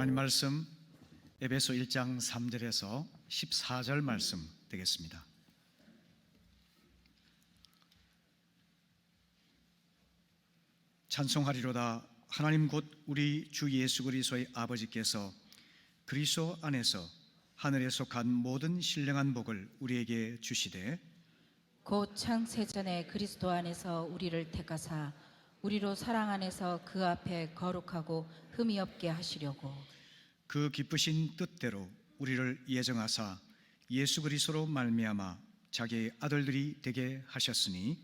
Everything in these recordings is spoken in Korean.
하나님 말씀 에베소 1장 3절에서 14절 말씀 되겠습니다. 찬송하리로다. 하나님 곧 우리 주 예수 그리스도의 아버지께서 그리스도 안에서 하늘에 속한 모든 신령한 복을 우리에게 주시되 곧 창세전에 그리스도 안에서 우리를 택하사 우리로 사랑 안에서 그 앞에 거룩하고 흠이 없게 하시려고 그 기쁘신 뜻대로 우리를 예정하사 예수 그리스도로 말미암아 자기의 아들들이 되게 하셨으니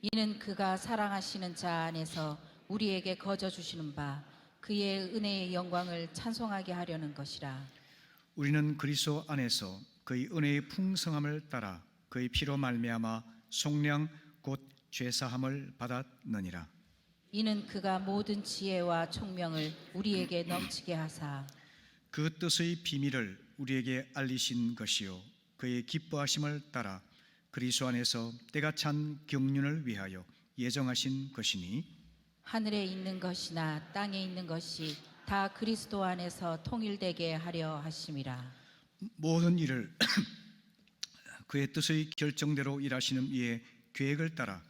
이는 그가 사랑하시는 자 안에서 우리에게 거저 주시는 바 그의 은혜의 영광을 찬송하게 하려는 것이라. 우리는 그리스도 안에서 그의 은혜의 풍성함을 따라 그의 피로 말미암아 속량 곧 죄사함을 받았느니라. 이는 그가 모든 지혜와 총명을 우리에게 넘치게 하사 그 뜻의 비밀을 우리에게 알리신 것이요 그의 기뻐하심을 따라 그리스도 안에서 때가 찬 경륜을 위하여 예정하신 것이니 하늘에 있는 것이나 땅에 있는 것이 다 그리스도 안에서 통일되게 하려 하심이라. 모든 일을 그의 뜻의 결정대로 일하시는 이의 계획을 따라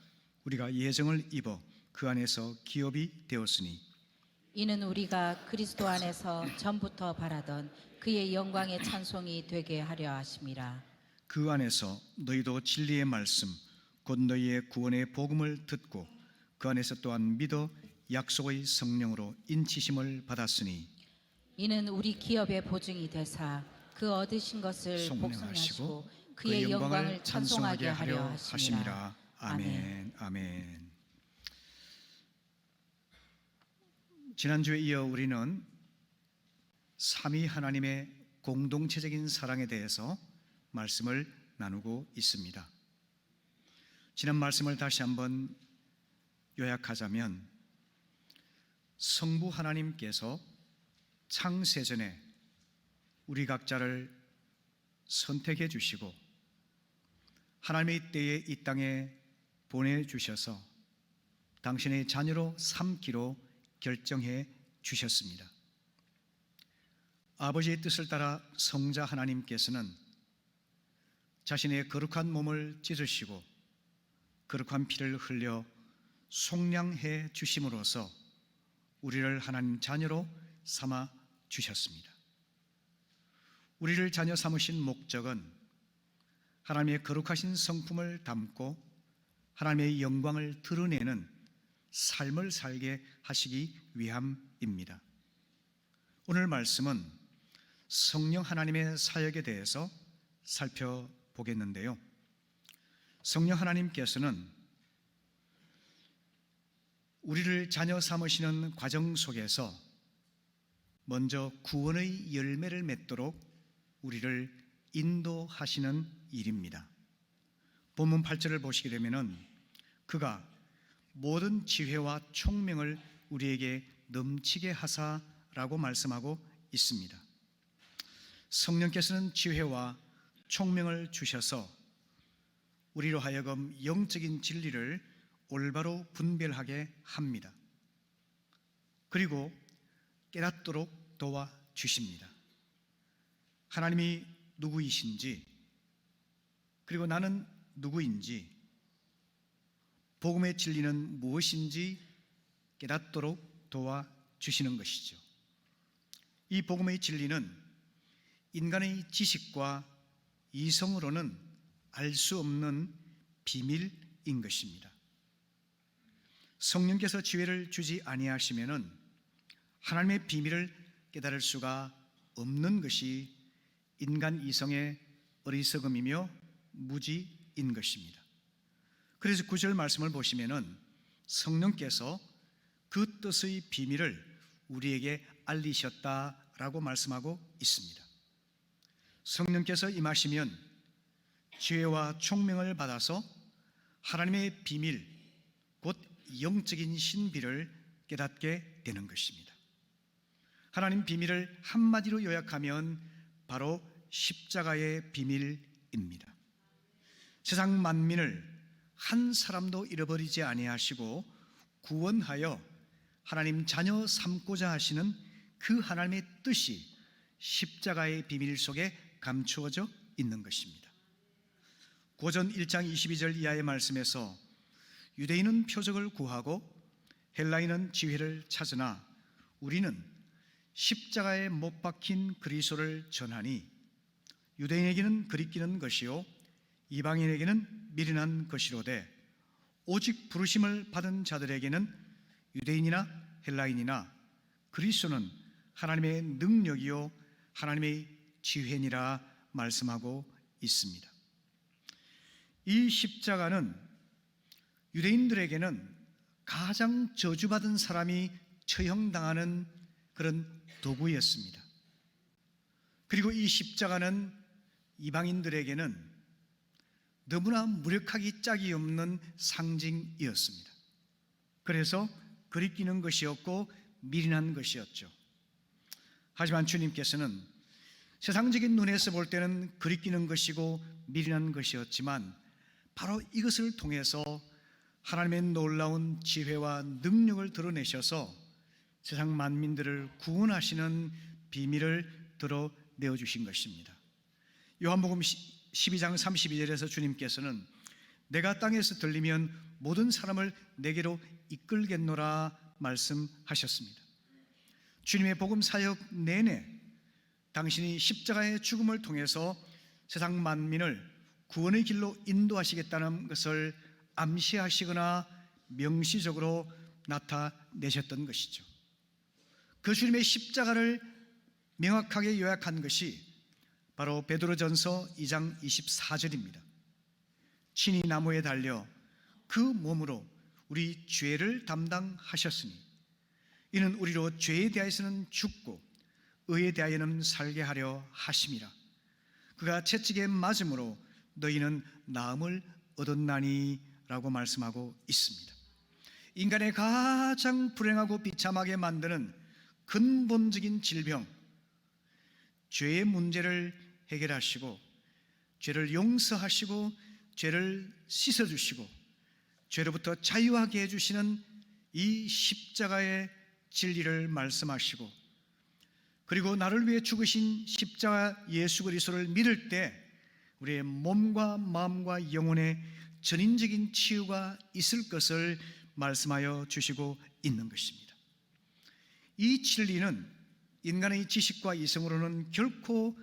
우리가 예정을 입어 그 안에서 기업이 되었으니 이는 우리가 그리스도 안에서 전부터 바라던 그의 영광의 찬송이 되게 하려 하심이라. 그 안에서 너희도 진리의 말씀 곧 너희의 구원의 복음을 듣고 그 안에서 또한 믿어 약속의 성령으로 인치심을 받았으니 이는 우리 기업의 보증이 되사 그 얻으신 것을 복송하시고 그의 영광을 찬송하게 하려 하심이라. 아멘. 아멘. 지난주에 이어 우리는 삼위 하나님의 공동체적인 사랑에 대해서 말씀을 나누고 있습니다. 지난 말씀을 다시 한번 요약하자면 성부 하나님께서 창세전에 우리 각자를 선택해 주시고 하나님의 때에 이 땅에 보내주셔서 당신의 자녀로 삼기로 결정해 주셨습니다. 아버지의 뜻을 따라 성자 하나님께서는 자신의 거룩한 몸을 찢으시고 거룩한 피를 흘려 속량해 주심으로써 우리를 하나님 자녀로 삼아 주셨습니다. 우리를 자녀 삼으신 목적은 하나님의 거룩하신 성품을 담고 하나님의 영광을 드러내는 삶을 살게 하시기 위함입니다. 오늘 말씀은 성령 하나님의 사역에 대해서 살펴보겠는데요. 성령 하나님께서는 우리를 자녀 삼으시는 과정 속에서 먼저 구원의 열매를 맺도록 우리를 인도하시는 일입니다. 본문 8절을 보시게 되면 그가 모든 지혜와 총명을 우리에게 넘치게 하사라고 말씀하고 있습니다. 성령께서는 지혜와 총명을 주셔서 우리로 하여금 영적인 진리를 올바로 분별하게 합니다. 그리고 깨닫도록 도와주십니다. 하나님이 누구이신지 그리고 나는 누구인지 복음의 진리는 무엇인지 깨닫도록 도와주시는 것이죠. 이 복음의 진리는 인간의 지식과 이성으로는 알 수 없는 비밀인 것입니다. 성령께서 지혜를 주지 아니하시면은 하나님의 비밀을 깨달을 수가 없는 것이 인간 이성의 어리석음이며 무지인 것입니다. 그래서 9절 말씀을 보시면은 성령께서 그 뜻의 비밀을 우리에게 알리셨다라고 말씀하고 있습니다. 성령께서 임하시면 지혜와 총명을 받아서 하나님의 비밀, 곧 영적인 신비를 깨닫게 되는 것입니다. 하나님 비밀을 한마디로 요약하면 바로 십자가의 비밀입니다. 세상 만민을 한 사람도 잃어버리지 아니하시고 구원하여 하나님 자녀 삼고자 하시는 그 하나님의 뜻이 십자가의 비밀 속에 감추어져 있는 것입니다. 고전 1장 22절 이하의 말씀에서 유대인은 표적을 구하고 헬라인은 지혜를 찾으나 우리는 십자가에 못 박힌 그리스도를 전하니 유대인에게는 그리끼는 것이요 이방인에게는 미련한 것이로되 오직 부르심을 받은 자들에게는 유대인이나 헬라인이나 그리스도는 하나님의 능력이요 하나님의 지혜니라 말씀하고 있습니다. 이 십자가는 유대인들에게는 가장 저주받은 사람이 처형당하는 그런 도구였습니다. 그리고 이 십자가는 이방인들에게는 너무나 무력하기 짝이 없는 상징이었습니다. 그래서 그리끼는 것이었고 미련한 것이었죠. 하지만 주님께서는 세상적인 눈에서 볼 때는 그리끼는 것이고 미련한 것이었지만 바로 이것을 통해서 하나님의 놀라운 지혜와 능력을 드러내셔서 세상 만민들을 구원하시는 비밀을 드러내어 주신 것입니다. 요한복음 12장 32절에서 주님께서는 내가 땅에서 들리면 모든 사람을 내게로 이끌겠노라 말씀하셨습니다. 주님의 복음 사역 내내 당신이 십자가의 죽음을 통해서 세상 만민을 구원의 길로 인도하시겠다는 것을 암시하시거나 명시적으로 나타내셨던 것이죠. 그 주님의 십자가를 명확하게 요약한 것이 바로 베드로전서 2장 24절입니다. 친히 나무에 달려 그 몸으로 우리 죄를 담당하셨으니 이는 우리로 죄에 대하여서는 죽고 의에 대하여는 살게 하려 하심이라. 그가 채찍에 맞음으로 너희는 나음을 얻었나니 라고 말씀하고 있습니다. 인간의 가장 불행하고 비참하게 만드는 근본적인 질병, 죄의 문제를 해결하시고 죄를 용서하시고 죄를 씻어주시고 죄로부터 자유하게 해주시는 이 십자가의 진리를 말씀하시고 그리고 나를 위해 죽으신 십자가 예수 그리스도를 믿을 때 우리의 몸과 마음과 영혼의 전인적인 치유가 있을 것을 말씀하여 주시고 있는 것입니다. 이 진리는 인간의 지식과 이성으로는 결코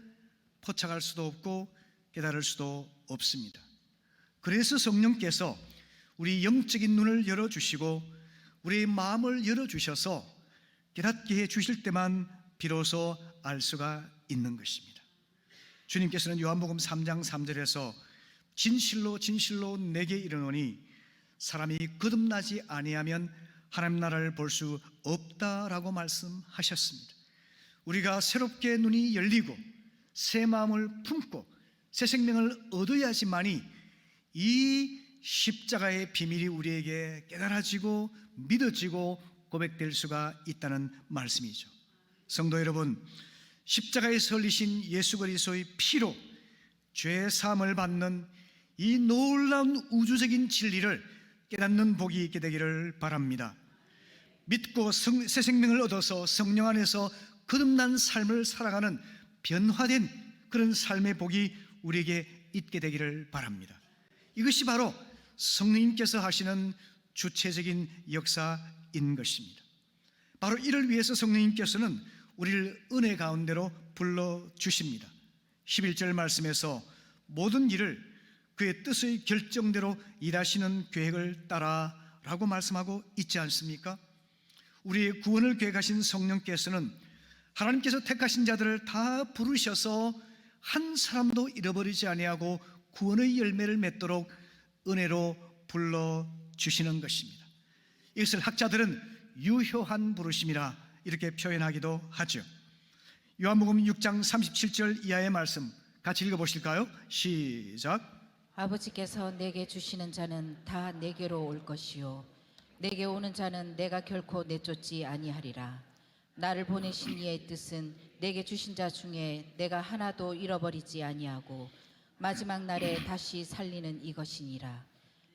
포착할 수도 없고 깨달을 수도 없습니다. 그래서 성령께서 우리 영적인 눈을 열어주시고 우리의 마음을 열어주셔서 깨닫게 해주실 때만 비로소 알 수가 있는 것입니다. 주님께서는 요한복음 3장 3절에서 진실로 진실로 내게 이르노니 사람이 거듭나지 아니하면 하나님 나라를 볼 수 없다라고 말씀하셨습니다. 우리가 새롭게 눈이 열리고 새 마음을 품고 새 생명을 얻어야지만이 이 십자가의 비밀이 우리에게 깨달아지고 믿어지고 고백될 수가 있다는 말씀이죠. 성도 여러분, 십자가에서 흘리신 예수 그리스도의 피로 죄 사함을 받는 이 놀라운 우주적인 진리를 깨닫는 복이 있게 되기를 바랍니다. 믿고 새 생명을 얻어서 성령 안에서 거듭난 삶을 살아가는 변화된 그런 삶의 복이 우리에게 있게 되기를 바랍니다. 이것이 바로 성령님께서 하시는 주체적인 역사인 것입니다. 바로 이를 위해서 성령님께서는 우리를 은혜 가운데로 불러주십니다. 11절 말씀에서 모든 일을 그의 뜻의 결정대로 일하시는 계획을 따라 라고 말씀하고 있지 않습니까? 우리의 구원을 계획하신 성령께서는 하나님께서 택하신 자들을 다 부르셔서 한 사람도 잃어버리지 아니하고 구원의 열매를 맺도록 은혜로 불러주시는 것입니다. 이것을 학자들은 유효한 부르심이라 이렇게 표현하기도 하죠. 요한복음 6장 37절 이하의 말씀 같이 읽어보실까요? 시작. 아버지께서 내게 주시는 자는 다 내게로 올 것이요 내게 오는 자는 내가 결코 내쫓지 아니하리라. 나를 보내신 이의 뜻은 내게 주신 자 중에 내가 하나도 잃어버리지 아니하고 마지막 날에 다시 살리는 이것이니라.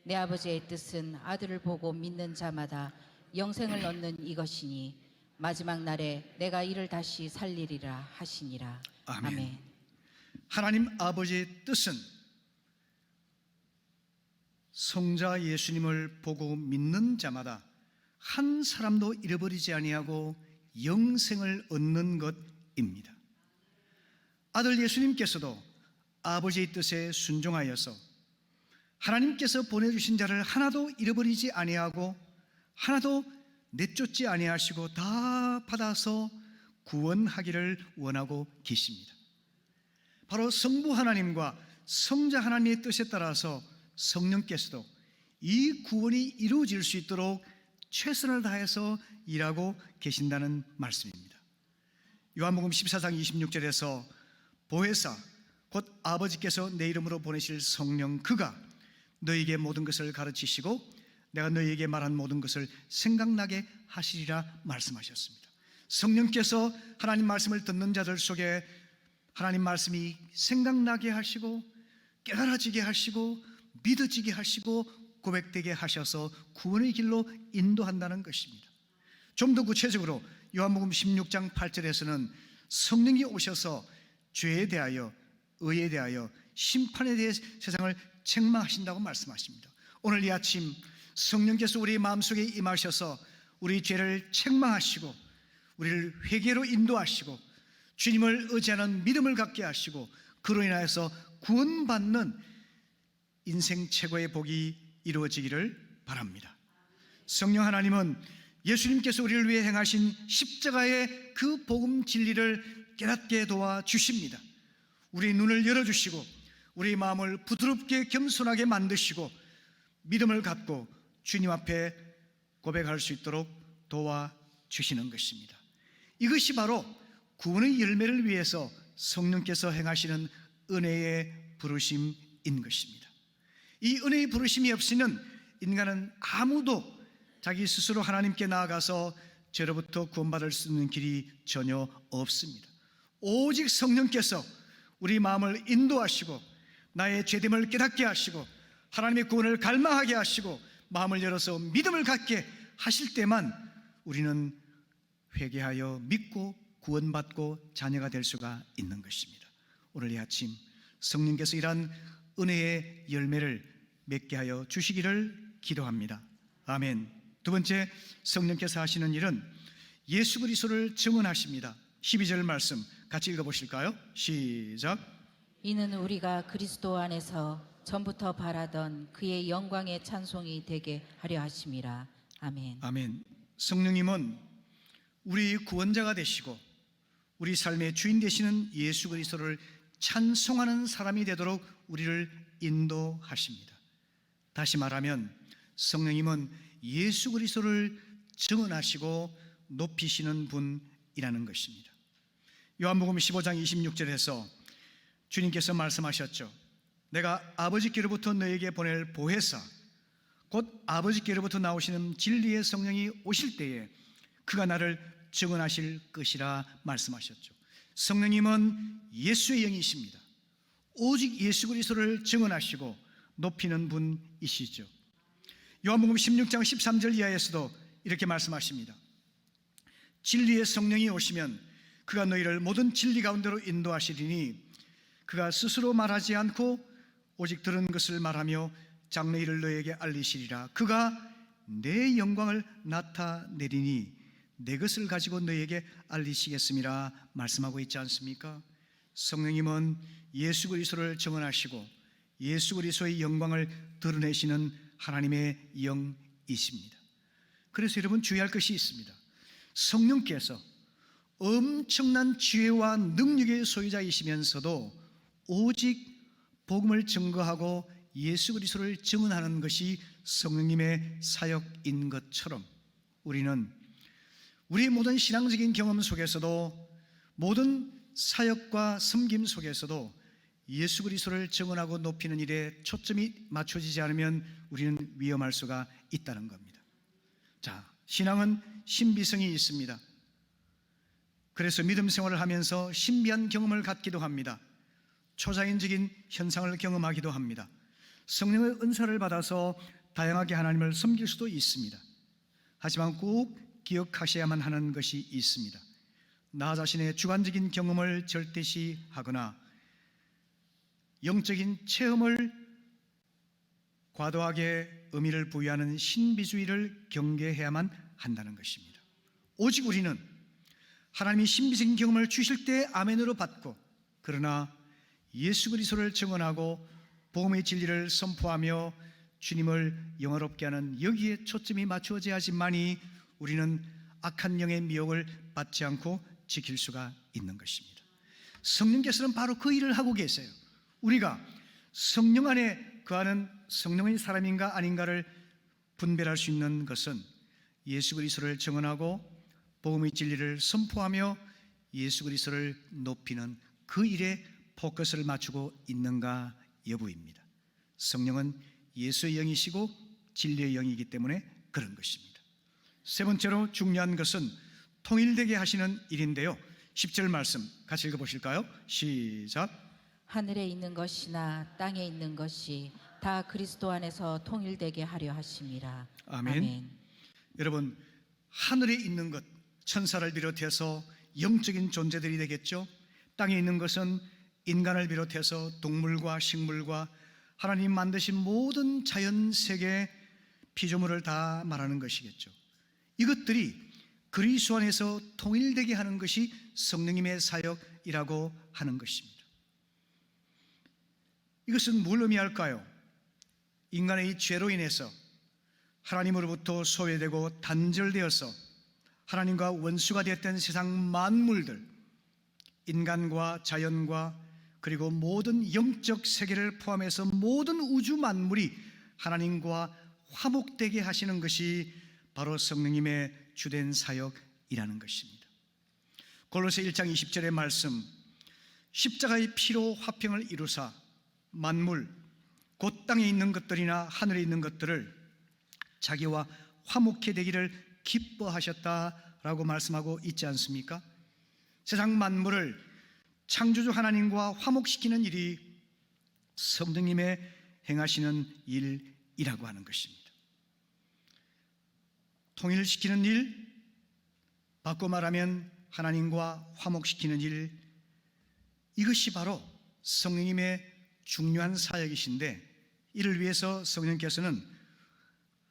내 아버지의 뜻은 아들을 보고 믿는 자마다 영생을 얻는 이것이니 마지막 날에 내가 이를 다시 살리리라 하시니라. 아멘. 아멘. 하나님 아버지의 뜻은 성자 예수님을 보고 믿는 자마다 한 사람도 잃어버리지 아니하고 영생을 얻는 것입니다. 아들 예수님께서도 아버지의 뜻에 순종하여서 하나님께서 보내주신 자를 하나도 잃어버리지 아니하고 하나도 내쫓지 아니하시고 다 받아서 구원하기를 원하고 계십니다. 바로 성부 하나님과 성자 하나님의 뜻에 따라서 성령께서도 이 구원이 이루어질 수 있도록 최선을 다해서 일하고 계신다는 말씀입니다. 요한복음 14장 26절에서 보혜사 곧 아버지께서 내 이름으로 보내실 성령 그가 너희에게 모든 것을 가르치시고 내가 너희에게 말한 모든 것을 생각나게 하시리라 말씀하셨습니다. 성령께서 하나님 말씀을 듣는 자들 속에 하나님 말씀이 생각나게 하시고 깨달아지게 하시고 믿어지게 하시고 고백되게 하셔서 구원의 길로 인도한다는 것입니다. 좀 더 구체적으로 요한복음 16장 8절에서는 성령이 오셔서 죄에 대하여 의에 대하여 심판에 대해 세상을 책망하신다고 말씀하십니다. 오늘 이 아침 성령께서 우리 마음속에 임하셔서 우리 죄를 책망하시고 우리를 회개로 인도하시고 주님을 의지하는 믿음을 갖게 하시고 그로 인하여서 구원받는 인생 최고의 복이 이루어지기를 바랍니다. 성령 하나님은 예수님께서 우리를 위해 행하신 십자가의 그 복음 진리를 깨닫게 도와주십니다. 우리 눈을 열어주시고 우리 마음을 부드럽게 겸손하게 만드시고 믿음을 갖고 주님 앞에 고백할 수 있도록 도와주시는 것입니다. 이것이 바로 구원의 열매를 위해서 성령께서 행하시는 은혜의 부르심인 것입니다. 이 은혜의 부르심이 없이는 인간은 아무도 자기 스스로 하나님께 나아가서 죄로부터 구원받을 수 있는 길이 전혀 없습니다. 오직 성령께서 우리 마음을 인도하시고 나의 죄됨을 깨닫게 하시고 하나님의 구원을 갈망하게 하시고 마음을 열어서 믿음을 갖게 하실 때만 우리는 회개하여 믿고 구원받고 자녀가 될 수가 있는 것입니다. 오늘 이 아침 성령께서 이러한 은혜의 열매를 맺게 하여 주시기를 기도합니다. 아멘. 두 번째, 성령께서 하시는 일은 예수 그리스도를 증언하십니다. 12절 말씀 같이 읽어보실까요? 시작. 이는 우리가 그리스도 안에서 전부터 바라던 그의 영광의 찬송이 되게 하려 하심이라. 아멘. 아멘. 성령님은 우리 구원자가 되시고 우리 삶의 주인 되시는 예수 그리스도를 찬송하는 사람이 되도록 우리를 인도하십니다. 다시 말하면 성령님은 예수 그리스도를 증언하시고 높이시는 분이라는 것입니다. 요한복음 15장 26절에서 주님께서 말씀하셨죠. 내가 아버지께로부터 너에게 보낼 보혜사 곧 아버지께로부터 나오시는 진리의 성령이 오실 때에 그가 나를 증언하실 것이라 말씀하셨죠. 성령님은 예수의 영이십니다. 오직 예수 그리스도를 증언하시고 높이는 분이시죠. 요한복음 16장 13절 이하에서도 이렇게 말씀하십니다. 진리의 성령이 오시면 그가 너희를 모든 진리 가운데로 인도하시리니 그가 스스로 말하지 않고 오직 들은 것을 말하며 장래 일을 너희에게 알리시리라. 그가 내 영광을 나타내리니 내 것을 가지고 너희에게 알리시겠음이라 말씀하고 있지 않습니까? 성령님은 예수 그리스도를 증언하시고 예수 그리스도의 영광을 드러내시는 하나님의 영이십니다. 그래서 여러분 주의할 것이 있습니다. 성령께서 엄청난 지혜와 능력의 소유자이시면서도 오직 복음을 증거하고 예수 그리스도를 증언하는 것이 성령님의 사역인 것처럼 우리는 우리의 모든 신앙적인 경험 속에서도 모든 사역과 섬김 속에서도 예수 그리스도를 증언하고 높이는 일에 초점이 맞춰지지 않으면 우리는 위험할 수가 있다는 겁니다. 자, 신앙은 신비성이 있습니다. 그래서 믿음 생활을 하면서 신비한 경험을 갖기도 합니다. 초자연적인 현상을 경험하기도 합니다. 성령의 은사를 받아서 다양하게 하나님을 섬길 수도 있습니다. 하지만 꼭 기억하셔야만 하는 것이 있습니다. 나 자신의 주관적인 경험을 절대시하거나 영적인 체험을 과도하게 의미를 부여하는 신비주의를 경계해야만 한다는 것입니다. 오직 우리는 하나님이 신비적인 경험을 주실 때 아멘으로 받고, 그러나 예수 그리스도를 증언하고 복음의 진리를 선포하며 주님을 영화롭게 하는 여기에 초점이 맞추어져야지만이 우리는 악한 영의 미혹을 받지 않고 지킬 수가 있는 것입니다. 성령께서는 바로 그 일을 하고 계세요. 우리가 성령 안에 거하는 성령의 사람인가 아닌가를 분별할 수 있는 것은 예수 그리스도를 증언하고 복음의 진리를 선포하며 예수 그리스도를 높이는 그 일에 포커스를 맞추고 있는가 여부입니다. 성령은 예수의 영이시고 진리의 영이기 때문에 그런 것입니다. 세 번째로 중요한 것은 통일되게 하시는 일인데요, 10절 말씀 같이 읽어보실까요? 시작. 하늘에 있는 것이나 땅에 있는 것이 다 그리스도 안에서 통일되게 하려 하심이라. 아멘. 여러분, 하늘에 있는 것, 천사를 비롯해서 영적인 존재들이 되겠죠. 땅에 있는 것은 인간을 비롯해서 동물과 식물과 하나님 만드신 모든 자연 세계 피조물을 다 말하는 것이겠죠. 이것들이 그리스도 안에서 통일되게 하는 것이 성령님의 사역이라고 하는 것입니다. 이것은 뭘 의미할까요? 인간의 이 죄로 인해서 하나님으로부터 소외되고 단절되어서 하나님과 원수가 되었던 세상 만물들, 인간과 자연과 그리고 모든 영적 세계를 포함해서 모든 우주 만물이 하나님과 화목되게 하시는 것이 바로 성령님의 주된 사역이라는 것입니다. 골로새 1장 20절의 말씀, 십자가의 피로 화평을 이루사 만물 곧 땅에 있는 것들이나 하늘에 있는 것들을 자기와 화목해 되기를 기뻐하셨다라고 말씀하고 있지 않습니까? 세상 만물을 창조주 하나님과 화목시키는 일이 성령님의 행하시는 일이라고 하는 것입니다. 통일시키는 일, 바꿔 말하면 하나님과 화목시키는 일, 이것이 바로 성령님의 중요한 사역이신데, 이를 위해서 성령께서는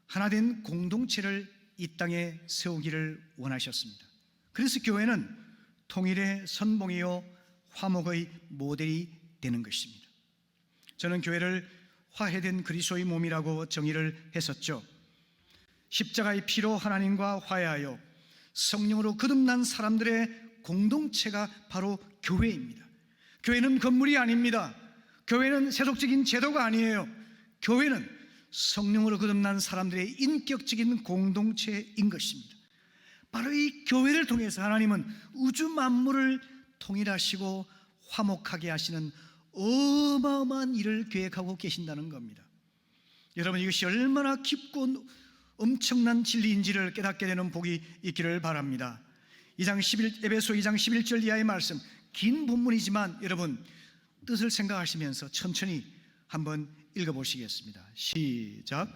하나된 공동체를 이 땅에 세우기를 원하셨습니다. 그래서 교회는 통일의 선봉이요 화목의 모델이 되는 것입니다. 저는 교회를 화해된 그리스도의 몸이라고 정의를 했었죠. 십자가의 피로 하나님과 화해하여 성령으로 거듭난 사람들의 공동체가 바로 교회입니다. 교회는 건물이 아닙니다. 교회는 세속적인 제도가 아니에요. 교회는 성령으로 거듭난 사람들의 인격적인 공동체인 것입니다. 바로 이 교회를 통해서 하나님은 우주 만물을 통일하시고 화목하게 하시는 어마어마한 일을 계획하고 계신다는 겁니다. 여러분, 이것이 얼마나 깊고 엄청난 진리인지를 깨닫게 되는 복이 있기를 바랍니다. 에베소 2장 11절 이하의 말씀, 긴 본문이지만 여러분 뜻을 생각하시면서 천천히 한번 읽어보시겠습니다. 시작.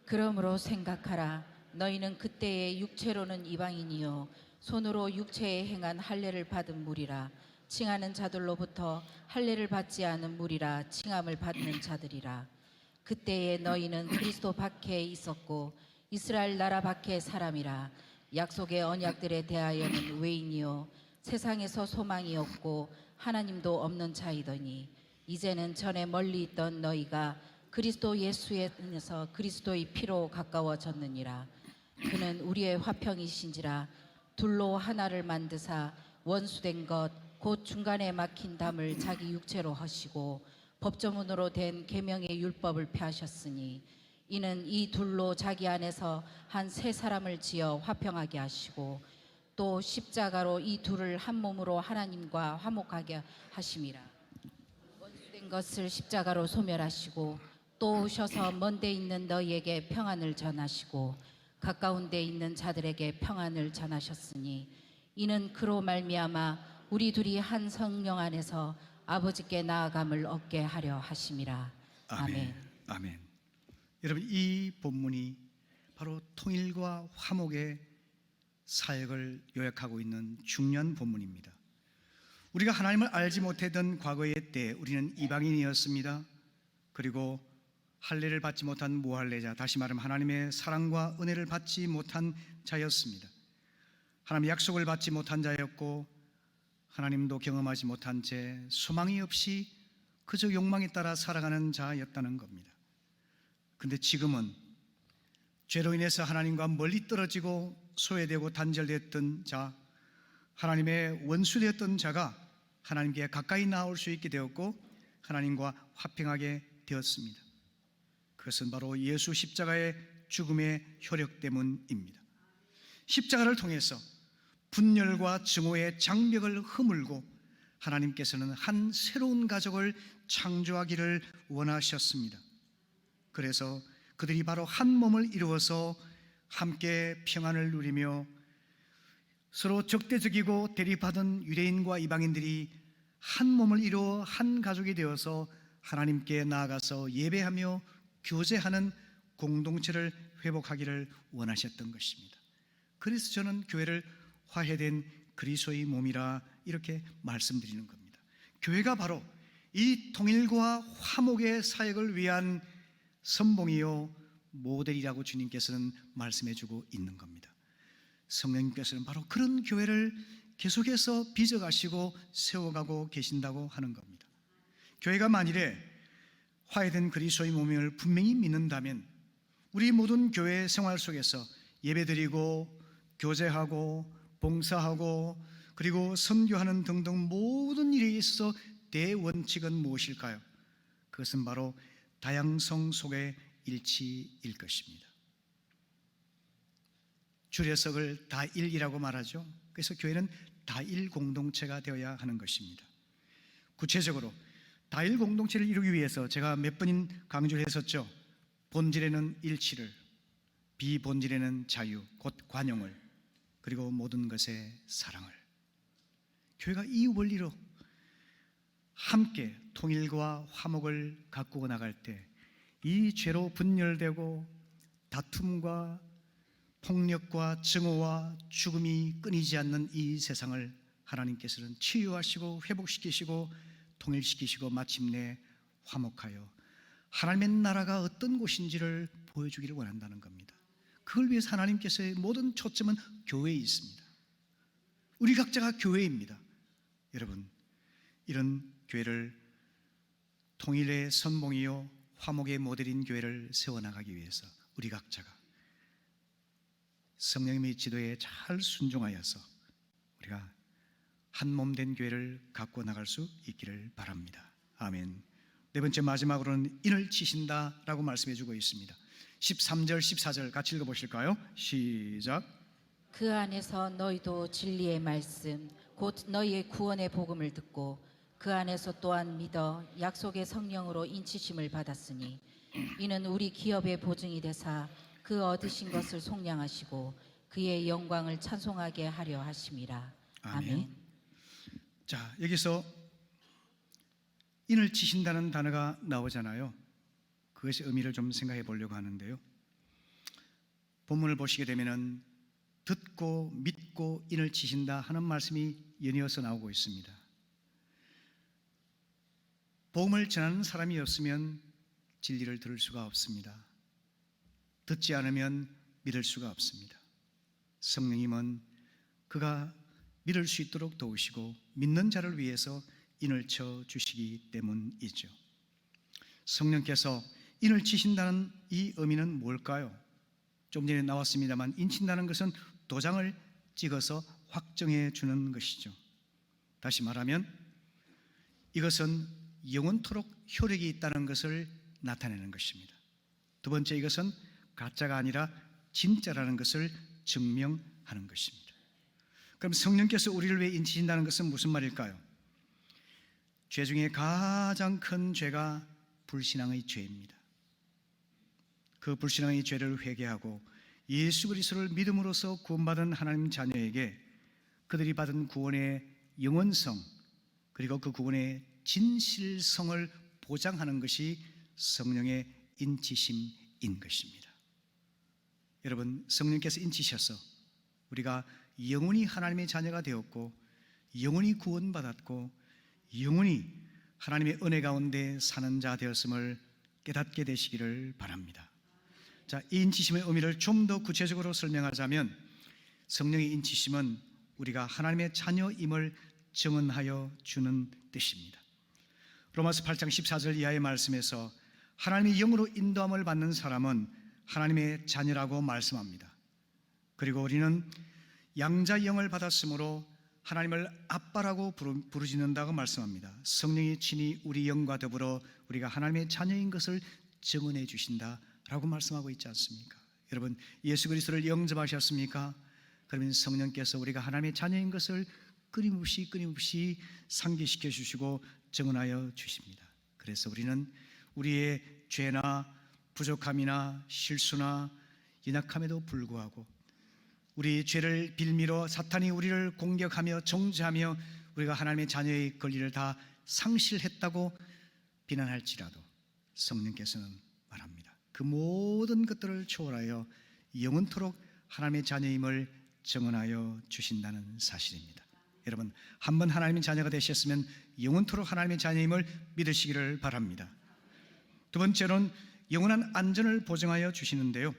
그러므로 생각하라. 너희는 그때의 육체로는 이방인이요 손으로 육체에 행한 할례를 받은 무리라. 칭하는 자들로부터 할례를 받지 않은 무리라. 칭함을 받는 자들이라. 그때에 너희는 그리스도 밖에 있었고 이스라엘 나라 밖의 사람이라. 약속의 언약들에 대하여는 외인이요 세상에서 소망이 없고 하나님도 없는 자이더니 이제는 전에 멀리 있던 너희가 그리스도 예수에서 그리스도의 피로 가까워졌느니라. 그는 우리의 화평이신지라. 둘로 하나를 만드사 원수된 것 곧 중간에 막힌 담을 자기 육체로 하시고 법조문으로 된 계명의 율법을 폐하셨으니 이는 이 둘로 자기 안에서 한 세 사람을 지어 화평하게 하시고 또 십자가로 이 둘을 한 몸으로 하나님과 화목하게 하심이라. 원수된 것을 십자가로 소멸하시고 또 오셔서 먼 데 있는 너희에게 평안을 전하시고 가까운 데 있는 자들에게 평안을 전하셨으니 이는 그로 말미암아 우리 둘이 한 성령 안에서 아버지께 나아감을 얻게 하려 하심이라. 아멘. 아멘. 여러분, 이 본문이 바로 통일과 화목의 사역을 요약하고 있는 중요한 본문입니다. 우리가 하나님을 알지 못했던 과거의 때 우리는 이방인이었습니다. 그리고 할례를 받지 못한 무할례자, 다시 말하면 하나님의 사랑과 은혜를 받지 못한 자였습니다. 하나님의 약속을 받지 못한 자였고 하나님도 경험하지 못한 채 소망이 없이 그저 욕망에 따라 살아가는 자였다는 겁니다. 근데 지금은 죄로 인해서 하나님과 멀리 떨어지고 소외되고 단절됐던 자, 하나님의 원수되었던 자가 하나님께 가까이 나올 수 있게 되었고 하나님과 화평하게 되었습니다. 그것은 바로 예수 십자가의 죽음의 효력 때문입니다. 십자가를 통해서 분열과 증오의 장벽을 허물고 하나님께서는 한 새로운 가족을 창조하기를 원하셨습니다. 그래서 그들이 바로 한 몸을 이루어서 함께 평안을 누리며 서로 적대적이고 대립하던 유대인과 이방인들이 한 몸을 이루어 한 가족이 되어서 하나님께 나아가서 예배하며 교제하는 공동체를 회복하기를 원하셨던 것입니다. 그래서 저는 교회를 화해된 그리스도의 몸이라 이렇게 말씀드리는 겁니다. 교회가 바로 이 통일과 화목의 사역을 위한 선봉이요 모델이라고 주님께서는 말씀해주고 있는 겁니다. 성령님께서는 바로 그런 교회를 계속해서 빚어가시고 세워가고 계신다고 하는 겁니다. 교회가 만일에 화해된 그리스도의 몸임을 분명히 믿는다면 우리 모든 교회 생활 속에서 예배드리고 교제하고 봉사하고 그리고 선교하는 등등 모든 일에 있어서 대원칙은 무엇일까요? 그것은 바로 다양성 속의 일치일 것입니다. 줄여석을 다일이라고 말하죠. 그래서 교회는 다일 공동체가 되어야 하는 것입니다. 구체적으로 다일 공동체를 이루기 위해서 제가 몇 번인 강조를 했었죠. 본질에는 일치를, 비본질에는 자유, 곧 관용을, 그리고 모든 것에 사랑을. 교회가 이 원리로 함께 통일과 화목을 가꾸어 나갈 때 이 죄로 분열되고 다툼과 폭력과 증오와 죽음이 끊이지 않는 이 세상을 하나님께서는 치유하시고 회복시키시고 통일시키시고 마침내 화목하여 하나님의 나라가 어떤 곳인지를 보여주기를 원한다는 겁니다. 그걸 위해서 하나님께서의 모든 초점은 교회에 있습니다. 우리 각자가 교회입니다. 여러분, 이런 교회를 통일의 선봉이요 화목의 모델인 교회를 세워나가기 위해서 우리 각자가 성령님의 지도에 잘 순종하여서 우리가 한 몸 된 교회를 갖고 나갈 수 있기를 바랍니다. 아멘. 네 번째 마지막으로는 인을 치신다라고 말씀해 주고 있습니다. 13절 14절 같이 읽어보실까요? 시작. 그 안에서 너희도 진리의 말씀 곧 너희의 구원의 복음을 듣고 그 안에서 또한 믿어 약속의 성령으로 인치심을 받았으니 이는 우리 기업의 보증이 되사 그 얻으신 것을 속량하시고 그의 영광을 찬송하게 하려 하심이라. 아멘. 자, 여기서 인을 치신다는 단어가 나오잖아요. 그것의 의미를 좀 생각해 보려고 하는데요. 본문을 보시게 되면은 듣고 믿고 인을 치신다 하는 말씀이 연이어서 나오고 있습니다. 복음을 전하는 사람이 없으면 진리를 들을 수가 없습니다. 듣지 않으면 믿을 수가 없습니다. 성령님은 그가 믿을 수 있도록 도우시고 믿는 자를 위해서 인을 쳐 주시기 때문이죠. 성령께서 인을 치신다는 이 의미는 뭘까요? 좀 전에 나왔습니다만 인친다는 것은 도장을 찍어서 확정해 주는 것이죠. 다시 말하면 이것은 영원토록 효력이 있다는 것을 나타내는 것입니다. 두 번째, 이것은 가짜가 아니라 진짜라는 것을 증명하는 것입니다. 그럼 성령께서 우리를 위해 인치신다는 것은 무슨 말일까요? 죄 중에 가장 큰 죄가 불신앙의 죄입니다. 그 불신앙의 죄를 회개하고 예수 그리스도를 믿음으로써 구원받은 하나님 자녀에게 그들이 받은 구원의 영원성 그리고 그 구원의 진실성을 보장하는 것이 성령의 인치심인 것입니다. 여러분, 성령께서 인치셔서 우리가 영원히 하나님의 자녀가 되었고 영원히 구원받았고 영원히 하나님의 은혜 가운데 사는 자 되었음을 깨닫게 되시기를 바랍니다. 자, 이 인치심의 의미를 좀 더 구체적으로 설명하자면 성령의 인치심은 우리가 하나님의 자녀임을 증언하여 주는 뜻입니다. 로마서 8장 14절 이하의 말씀에서 하나님의 영으로 인도함을 받는 사람은 하나님의 자녀라고 말씀합니다. 그리고 우리는 양자 영을 받았으므로 하나님을 아빠라고 부르짖는다고 말씀합니다. 성령이 친히 우리 영과 더불어 우리가 하나님의 자녀인 것을 증언해 주신다라고 말씀하고 있지 않습니까? 여러분, 예수 그리스도를 영접하셨습니까? 그러면 성령께서 우리가 하나님의 자녀인 것을 끊임없이 상기시켜 주시고 증언하여 주십니다. 그래서 우리는 우리의 죄나 부족함이나 실수나 연약함에도 불구하고 우리 죄를 빌미로 사탄이 우리를 공격하며 정죄하며 우리가 하나님의 자녀의 권리를 다 상실했다고 비난할지라도 성령께서는 말합니다. 그 모든 것들을 초월하여 영원토록 하나님의 자녀임을 증언하여 주신다는 사실입니다. 여러분, 한번 하나님의 자녀가 되셨으면 영원토록 하나님의 자녀임을 믿으시기를 바랍니다. 두 번째로는 영원한 안전을 보증하여 주시는데요,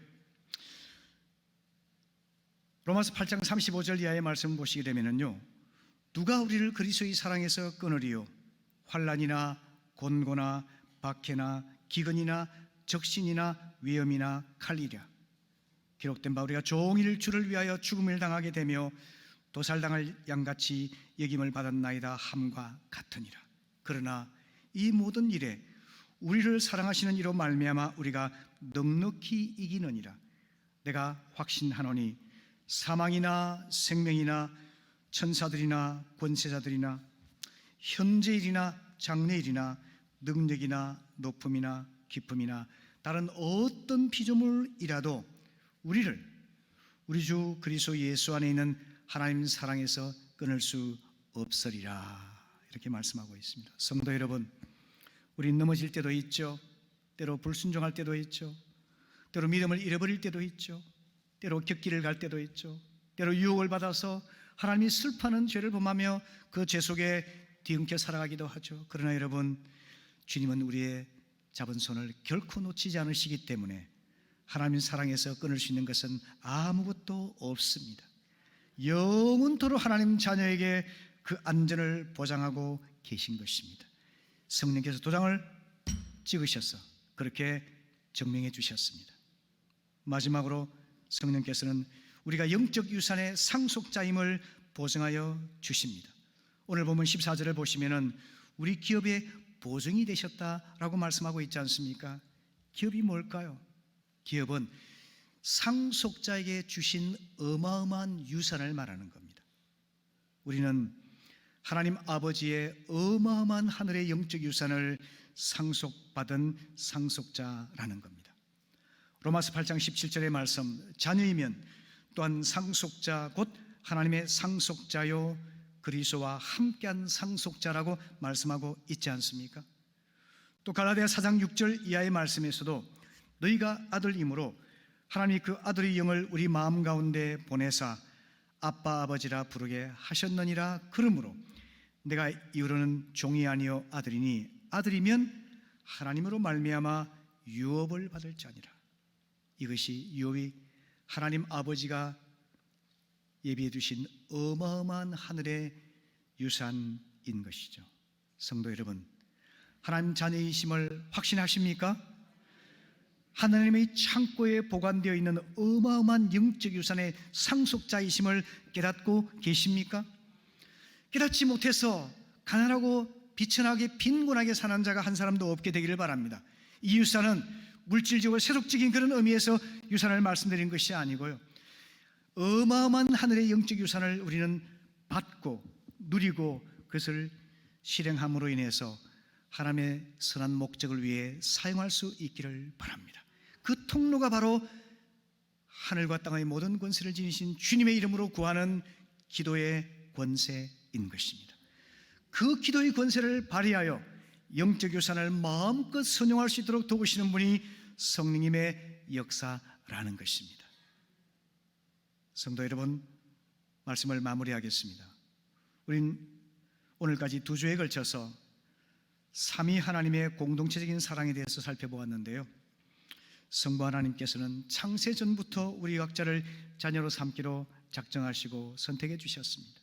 로마서 8장 35절 이하의 말씀을 보시게 되면요, 누가 우리를 그리스도의 사랑에서 끊으리요? 환난이나 곤고나 박해나 기근이나 적신이나 위험이나 칼이랴. 기록된 바 우리가 종일 주를 위하여 죽음을 당하게 되며 도살당할 양같이 여김을 받았나이다 함과 같으니라. 그러나 이 모든 일에 우리를 사랑하시는 이로 말미암아 우리가 넉넉히 이기느니라. 내가 확신하노니 사망이나 생명이나 천사들이나 권세자들이나 현재일이나 장래일이나 능력이나 높음이나 깊음이나 다른 어떤 피조물이라도 우리를 우리 주 그리스도 예수 안에 있는 하나님 사랑에서 끊을 수 없으리라, 이렇게 말씀하고 있습니다. 성도 여러분, 우리 넘어질 때도 있죠. 때로 불순종할 때도 있죠. 때로 믿음을 잃어버릴 때도 있죠. 때로 격기를 갈 때도 있죠. 때로 유혹을 받아서 하나님이 슬퍼하는 죄를 범하며 그 죄 속에 뒤엉켜 살아가기도 하죠. 그러나 여러분, 주님은 우리의 잡은 손을 결코 놓치지 않으시기 때문에 하나님 사랑에서 끊을 수 있는 것은 아무것도 없습니다. 영원토록 하나님 자녀에게 그 안전을 보장하고 계신 것입니다. 성령께서 도장을 찍으셔서 그렇게 증명해 주셨습니다. 마지막으로 성령께서는 우리가 영적 유산의 상속자임을 보증하여 주십니다. 오늘 보면 14절을 보시면은 우리 기업의 보증이 되셨다라고 말씀하고 있지 않습니까? 기업이 뭘까요? 기업은 상속자에게 주신 어마어마한 유산을 말하는 겁니다. 우리는 하나님 아버지의 어마어마한 하늘의 영적 유산을 상속받은 상속자라는 겁니다. 로마서 8장 17절의 말씀, 자녀이면 또한 상속자 곧 하나님의 상속자요 그리스도와 함께한 상속자라고 말씀하고 있지 않습니까? 또 갈라디아 4장 6절 이하의 말씀에서도 너희가 아들이므로 하나님이 그 아들의 영을 우리 마음 가운데 보내사 아빠 아버지라 부르게 하셨느니라. 그러므로 내가 이후로는 종이 아니요 아들이니 아들이면 하나님으로 말미암아 유업을 받을 자니라. 이것이 유업이 하나님 아버지가 예비해 두신 어마어마한 하늘의 유산인 것이죠. 성도 여러분, 하나님 자녀이심을 확신하십니까? 하나님의 창고에 보관되어 있는 어마어마한 영적 유산의 상속자이심을 깨닫고 계십니까? 깨닫지 못해서 가난하고 비천하게 빈곤하게 사는 자가 한 사람도 없게 되기를 바랍니다. 이 유산은 물질적으로 세속적인 그런 의미에서 유산을 말씀드린 것이 아니고요, 어마어마한 하늘의 영적 유산을 우리는 받고 누리고 그것을 실행함으로 인해서 하나님의 선한 목적을 위해 사용할 수 있기를 바랍니다. 그 통로가 바로 하늘과 땅의 모든 권세를 지니신 주님의 이름으로 구하는 기도의 권세인 것입니다. 그 기도의 권세를 발휘하여 영적 유산을 마음껏 선용할 수 있도록 도우시는 분이 성령님의 역사라는 것입니다. 성도 여러분, 말씀을 마무리하겠습니다. 우린 오늘까지 2주에 걸쳐서 삼위 하나님의 공동체적인 사랑에 대해서 살펴보았는데요. 성부 하나님께서는 창세 전부터 우리 각자를 자녀로 삼기로 작정하시고 선택해 주셨습니다.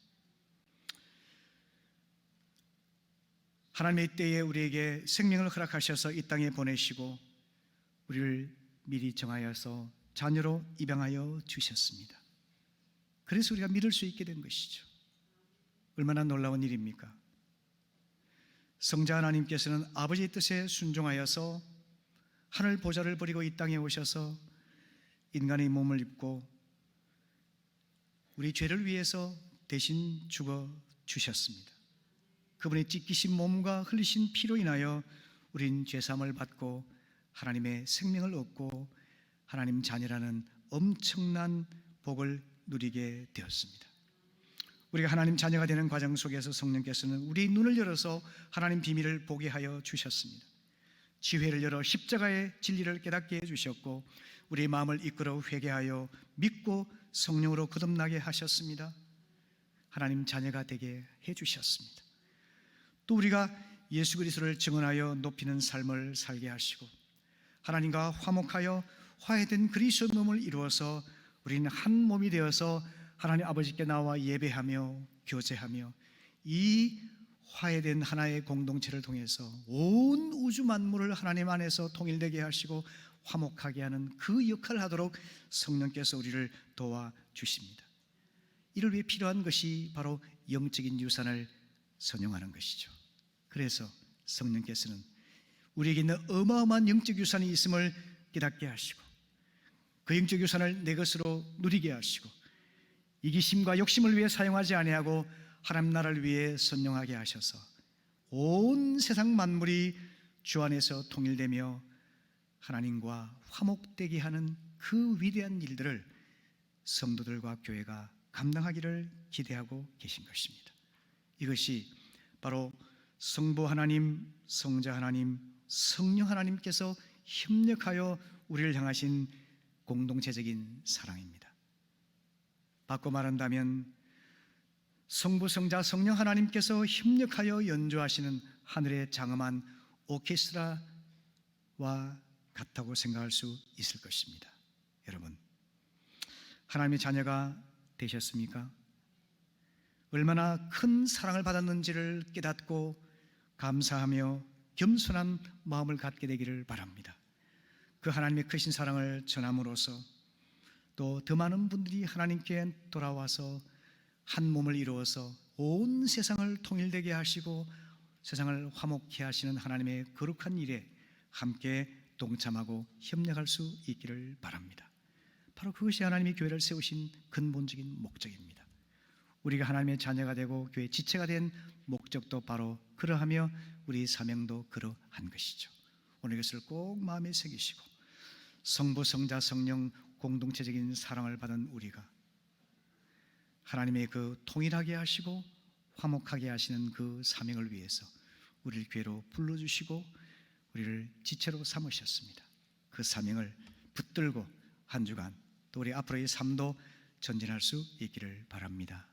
하나님의 때에 우리에게 생명을 허락하셔서 이 땅에 보내시고 우리를 미리 정하여서 자녀로 입양하여 주셨습니다. 그래서 우리가 믿을 수 있게 된 것이죠. 얼마나 놀라운 일입니까? 성자 하나님께서는 아버지의 뜻에 순종하여서 하늘 보좌를 버리고 이 땅에 오셔서 인간의 몸을 입고 우리 죄를 위해서 대신 죽어 주셨습니다. 그분의 찢기신 몸과 흘리신 피로 인하여 우린 죄사함을 받고 하나님의 생명을 얻고 하나님 자녀라는 엄청난 복을 누리게 되었습니다. 우리가 하나님 자녀가 되는 과정 속에서 성령께서는 우리 눈을 열어서 하나님 비밀을 보게 하여 주셨습니다. 지혜를 열어 십자가의 진리를 깨닫게 해주셨고 우리의 마음을 이끌어 회개하여 믿고 성령으로 거듭나게 하셨습니다. 하나님 자녀가 되게 해주셨습니다. 또 우리가 예수 그리스도를 증언하여 높이는 삶을 살게 하시고 하나님과 화목하여 화해된 그리스도 몸을 이루어서 우리는 한 몸이 되어서 하나님 아버지께 나와 예배하며 교제하며 이 화해된 하나의 공동체를 통해서 온 우주 만물을 하나님 안에서 통일되게 하시고 화목하게 하는 그 역할을 하도록 성령께서 우리를 도와주십니다. 이를 위해 필요한 것이 바로 영적인 유산을 선용하는 것이죠. 그래서 성령께서는 우리에게 있는 어마어마한 영적 유산이 있음을 깨닫게 하시고 그 영적 유산을 내 것으로 누리게 하시고 이기심과 욕심을 위해 사용하지 아니하고 하나님 나라를 위해 선용하게 하셔서 온 세상 만물이 주 안에서 통일되며 하나님과 화목되게 하는 그 위대한 일들을 성도들과 교회가 감당하기를 기대하고 계신 것입니다. 이것이 바로 성부 하나님, 성자 하나님, 성령 하나님께서 협력하여 우리를 향하신 공동체적인 사랑입니다. 바꿔 말한다면 성부, 성자, 성령 하나님께서 협력하여 연주하시는 하늘의 장엄한 오케스트라와 같다고 생각할 수 있을 것입니다. 여러분, 하나님의 자녀가 되셨습니까? 얼마나 큰 사랑을 받았는지를 깨닫고 감사하며 겸손한 마음을 갖게 되기를 바랍니다. 그 하나님의 크신 사랑을 전함으로써 또 더 많은 분들이 하나님께 돌아와서 한 몸을 이루어서 온 세상을 통일되게 하시고 세상을 화목케 하시는 하나님의 거룩한 일에 함께 동참하고 협력할 수 있기를 바랍니다. 바로 그것이 하나님이 교회를 세우신 근본적인 목적입니다. 우리가 하나님의 자녀가 되고 교회의 지체가 된 목적도 바로 그러하며 우리 사명도 그러한 것이죠. 오늘 이것을 꼭 마음에 새기시고 성부, 성자, 성령 공동체적인 사랑을 받은 우리가 하나님의 그 통일하게 하시고 화목하게 하시는 그 사명을 위해서 우리를 교회로 불러주시고 우리를 지체로 삼으셨습니다. 그 사명을 붙들고 한 주간 또 우리 앞으로의 삶도 전진할 수 있기를 바랍니다.